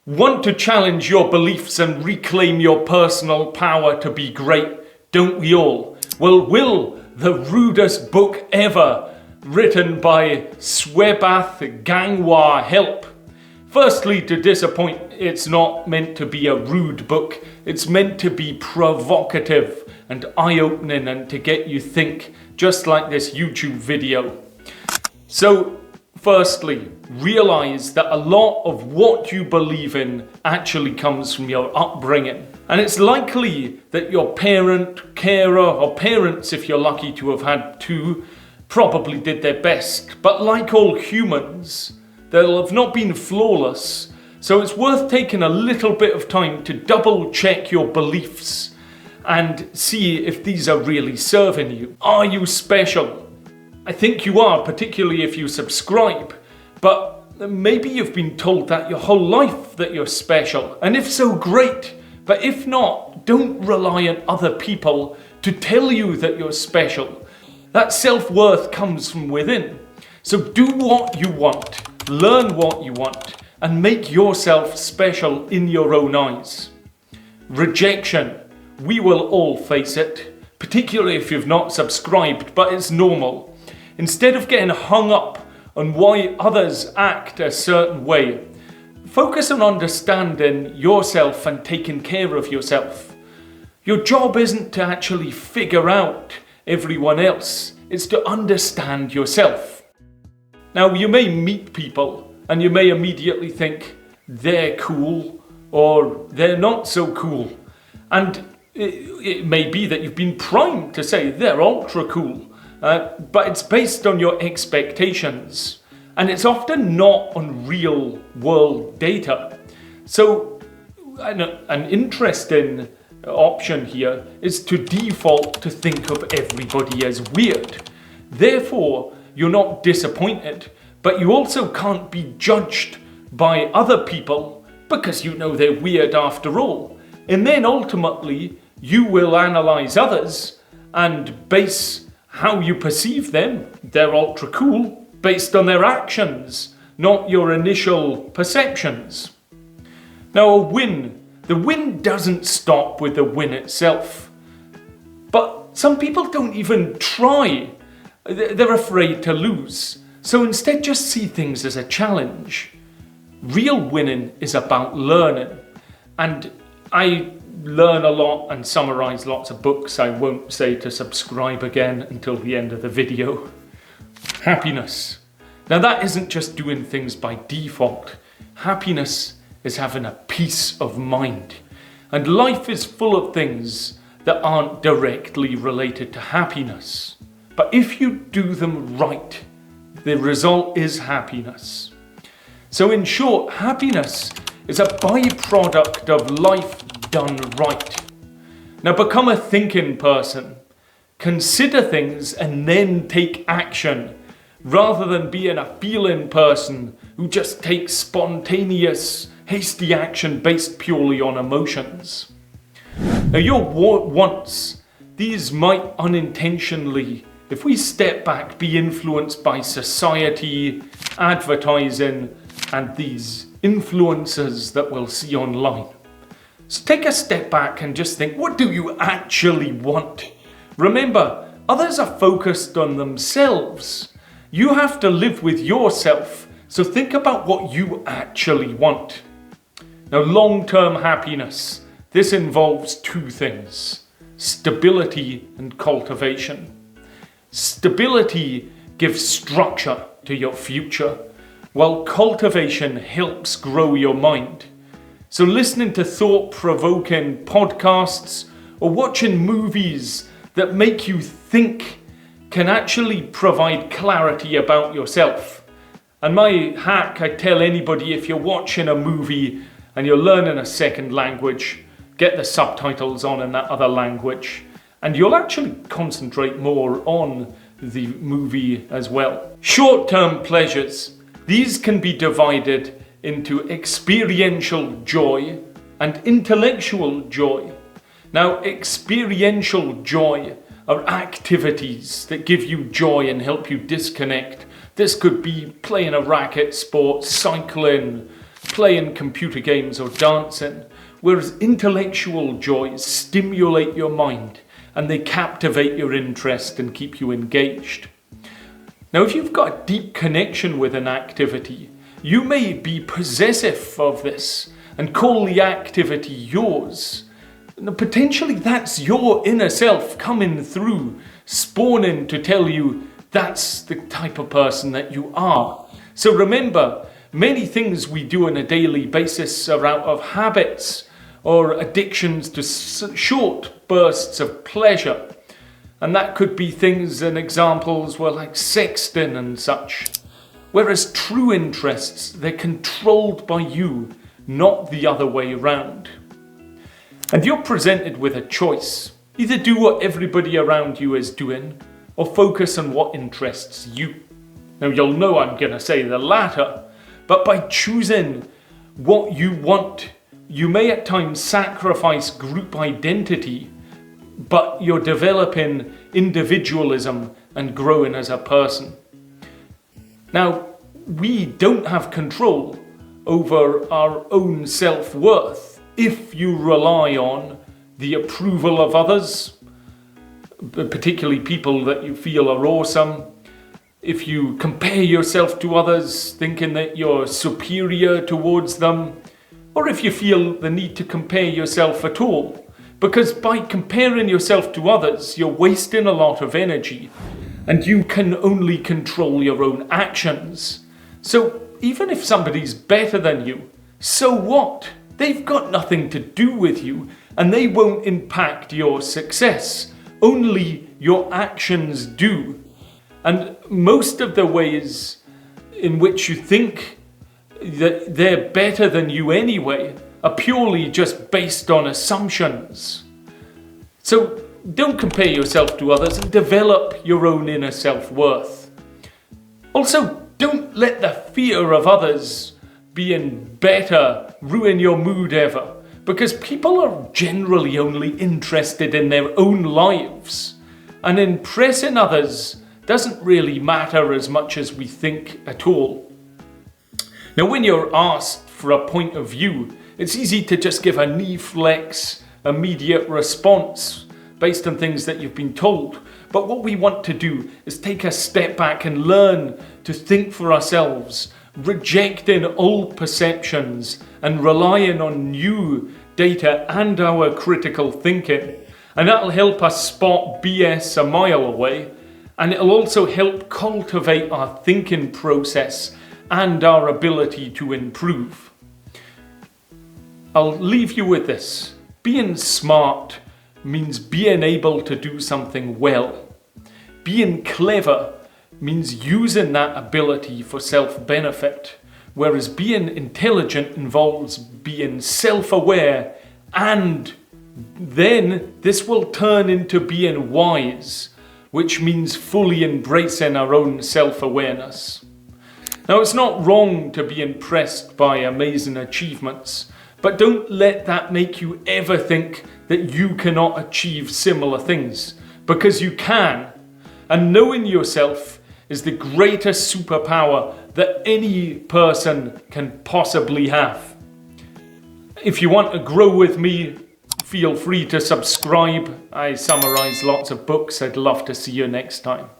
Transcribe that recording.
Want to challenge your beliefs and reclaim your personal power to be great, don't we all? Well, will the rudest book ever, written by Shwetabh Gangwar, help? Firstly, to disappoint, it's not meant to be a rude book. It's meant to be provocative and eye-opening and to get you think, just like this YouTube video. So, firstly, realize that a lot of what you believe in actually comes from your upbringing. And it's likely that your parent, carer, or parents, if you're lucky to have had two, probably did their best. But like all humans, they'll have not been flawless. So it's worth taking a little bit of time to double check your beliefs and see if these are really serving you. Are you special? I think you are, particularly if you subscribe, but maybe you've been told that your whole life that you're special, and if so, great. But if not, don't rely on other people to tell you that you're special. That self-worth comes from within. So do what you want, learn what you want, and make yourself special in your own eyes. Rejection. We will all face it, particularly if you've not subscribed, but it's normal. Instead of getting hung up on why others act a certain way, focus on understanding yourself and taking care of yourself. Your job isn't to actually figure out everyone else, it's to understand yourself. Now, you may meet people and you may immediately think they're cool or they're not so cool. And it may be that you've been primed to say they're ultra cool. But it's based on your expectations, and it's often not on real world data. So an interesting option here is to default to think of everybody as weird. Therefore, you're not disappointed, but you also can't be judged by other people because you know they're weird after all. And then ultimately, you will analyze others and base how you perceive them, they're ultra cool, based on their actions, not your initial perceptions. Now the win doesn't stop with the win itself. But some people don't even try. They're afraid to lose. So instead just see things as a challenge. Real winning is about learning. And I learn a lot and summarize lots of books. I won't say to subscribe again until the end of the video. Happiness. Now that isn't just doing things by default. Happiness is having a peace of mind. And life is full of things that aren't directly related to happiness. But if you do them right, the result is happiness. So in short, happiness is a byproduct of life done right. Now become a thinking person. Consider things and then take action, rather than being a feeling person who just takes spontaneous, hasty action based purely on emotions. Now your wants, these might unintentionally, if we step back, be influenced by society, advertising, and these influencers that we'll see online. So take a step back and just think, what do you actually want? Remember, others are focused on themselves. You have to live with yourself, so think about what you actually want. Now, long-term happiness, this involves two things: stability and cultivation. Stability gives structure to your future, while cultivation helps grow your mind. So listening to thought-provoking podcasts or watching movies that make you think can actually provide clarity about yourself. And my hack, I tell anybody, if you're watching a movie and you're learning a second language, get the subtitles on in that other language, and you'll actually concentrate more on the movie as well. Short-term pleasures. These can be divided into experiential joy and intellectual joy. Now, experiential joy are activities that give you joy and help you disconnect. This could be playing a racket sport, cycling, playing computer games or dancing, whereas intellectual joys stimulate your mind and they captivate your interest and keep you engaged. Now, if you've got a deep connection with an activity, you may be possessive of this and call the activity yours. Now, potentially that's your inner self coming through, spawning to tell you that's the type of person that you are. So remember, many things we do on a daily basis are out of habits or addictions to short bursts of pleasure. And that could be things and examples were like sexting and such. Whereas true interests, they're controlled by you, not the other way around. And you're presented with a choice. Either do what everybody around you is doing, or focus on what interests you. Now you'll know I'm going to say the latter, but by choosing what you want, you may at times sacrifice group identity, but you're developing individualism and growing as a person. Now, we don't have control over our own self-worth if you rely on the approval of others, particularly people that you feel are awesome. If you compare yourself to others, thinking that you're superior towards them, or if you feel the need to compare yourself at all. Because by comparing yourself to others, you're wasting a lot of energy, and you can only control your own actions. So even if somebody's better than you, so what? They've got nothing to do with you, and they won't impact your success. Only your actions do. And most of the ways in which you think that they're better than you anyway are purely just based on assumptions. So don't compare yourself to others and develop your own inner self-worth. Also, don't let the fear of others being better ruin your mood ever, because people are generally only interested in their own lives, and impressing others doesn't really matter as much as we think at all. Now, when you're asked for a point of view, it's easy to just give a knee flex, immediate response based on things that you've been told. But what we want to do is take a step back and learn to think for ourselves, rejecting old perceptions and relying on new data and our critical thinking. And that'll help us spot BS a mile away, and it'll also help cultivate our thinking process and our ability to improve. I'll leave you with this. Being smart means being able to do something well. Being clever means using that ability for self-benefit, whereas being intelligent involves being self-aware, and then this will turn into being wise, which means fully embracing our own self-awareness. Now, it's not wrong to be impressed by amazing achievements, but don't let that make you ever think that you cannot achieve similar things, because you can. And knowing yourself is the greatest superpower that any person can possibly have. If you want to grow with me, feel free to subscribe. I summarize lots of books. I'd love to see you next time.